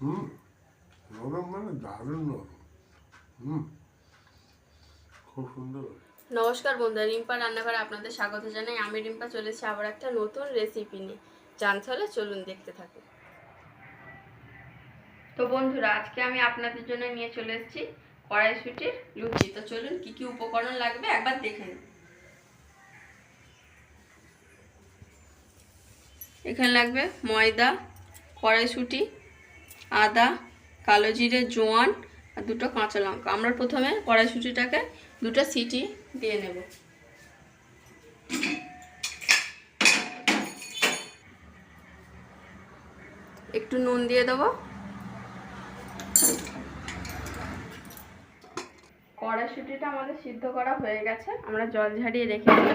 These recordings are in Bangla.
হুম, নরম মানে দারুণ নরম। হুম, খুব সুন্দর। নমস্কার বন্ধুরা, রিম্পা রান্নাঘরে আপনাদের স্বাগত জানাই। আমি রিম্পা চলেছি আবার একটা নতুন রেসিপি নিয়ে। জানতে হলে চলুন দেখতে থাকুন। তো বন্ধুরা, আজকে আমি আপনাদের জন্য নিয়ে চলে এসেছি কড়াইশুঁটির লুচি। তো চলুন কি কি উপকরণ লাগবে একবার দেখে নিন। এখানে লাগবে ময়দা, কড়াইশুঁটি, আদা, কালো জিরে, জোয়ান আর দুটো কাঁচা লঙ্কা। আমরা প্রথমে কড়াইশুঁটিটাকে দুটো সিটি দিয়ে নেব। একটু নুন দিয়ে দেবো। কড়াইশুঁটিটা আমাদের সিদ্ধ করা হয়ে গেছে, আমরা জল ঝারিয়ে রেখেছি।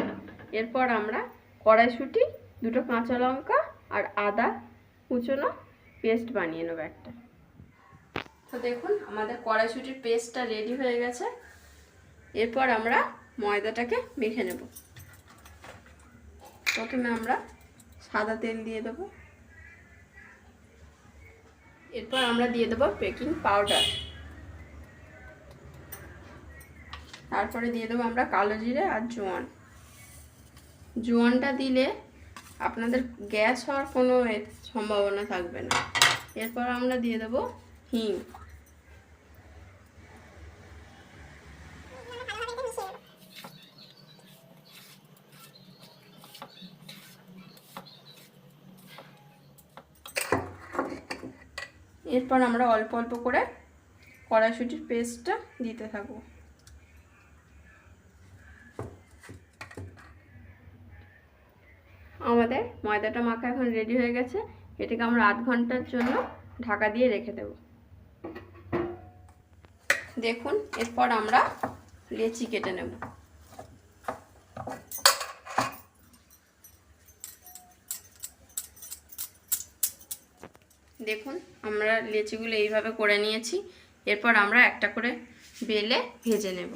এরপর আমরা কড়াইশুঁটি, দুটো কাঁচা লঙ্কা আর আদা কুচোনো পেস্ট বানিয়ে নেবো একটা। তো দেখুন আমাদের কড়াইশুঁটির পেস্টটা রেডি হয়ে গেছে। এরপর আমরা ময়দাটাকে মেখে নেব। প্রথমে আমরা সাদা তেল দিয়ে দেবো। এরপর আমরা দিয়ে দেবো বেকিং পাউডার। তারপরে দিয়ে দেবো আমরা কালো জিরে আর জোয়ান। জোয়ানটা দিলে আপনাদের গ্যাস হওয়ার কোনো সম্ভাবনা থাকবে না। এরপর আমরা দিয়ে দেবো হিং। এরপর আমরা অল্প অল্প করে কড়াইশুঁটির পেস্টটা দিতে থাকবো। আমাদের ময়দাটা মাখা এখন রেডি হয়ে গেছে। এটাকে আমরা আধ ঘন্টার জন্য ঢাকা দিয়ে রেখে দেব। দেখুন এরপর আমরা লেচি কেটে নেব। দেখুন আমরা লেচিগুলো এইভাবে করে নিয়েছি। এরপর আমরা একটা করে বেলে ভেজে নেব।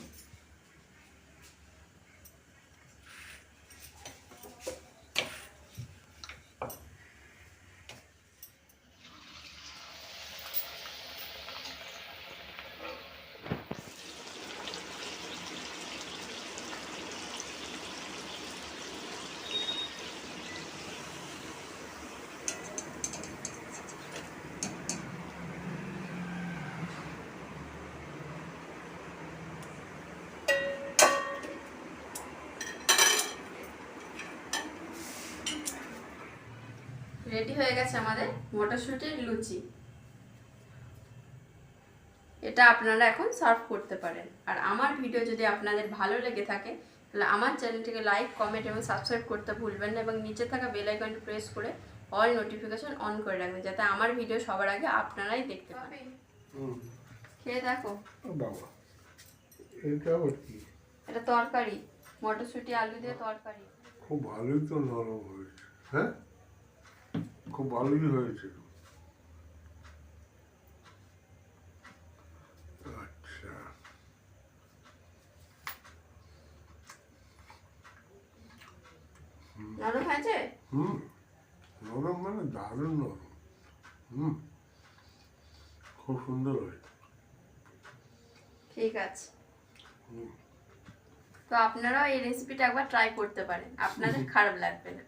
রেডি হয়ে গেছে আমাদের মটরশুঁটির লুচি। এটা আপনারা এখন সার্ভ করতে পারেন। আর আমার ভিডিও যদি আপনাদের ভালো লেগে থাকে তাহলে আমার চ্যানেলটিকে লাইক, কমেন্ট এবং সাবস্ক্রাইব করতে ভুলবেন না, এবং নিচে থাকা বেল আইকনটি প্রেস করে অল নোটিফিকেশন অন করে রাখবেন, যাতে আমার ভিডিও সবার আগে আপনারাই দেখতে পাবেন। খেয়ে দেখো। বাবা, এটা আবার কি? এটা তরকারি, মটরশুঁটি আলু দিয়ে তরকারি। খুব ভালোই তো নরম হয়েছে। হ্যাঁ, খুব ভালোই হয়েছে। আচ্ছা, নরম হয়েছে? হুম, নরম মানে দারুণ নরম। হুম, খুব সুন্দর হয়েছে। ঠিক আছে, তো আপনারাও এই রেসিপিটা একবার ট্রাই করতে পারেন, আপনাদের খারাপ লাগবে না।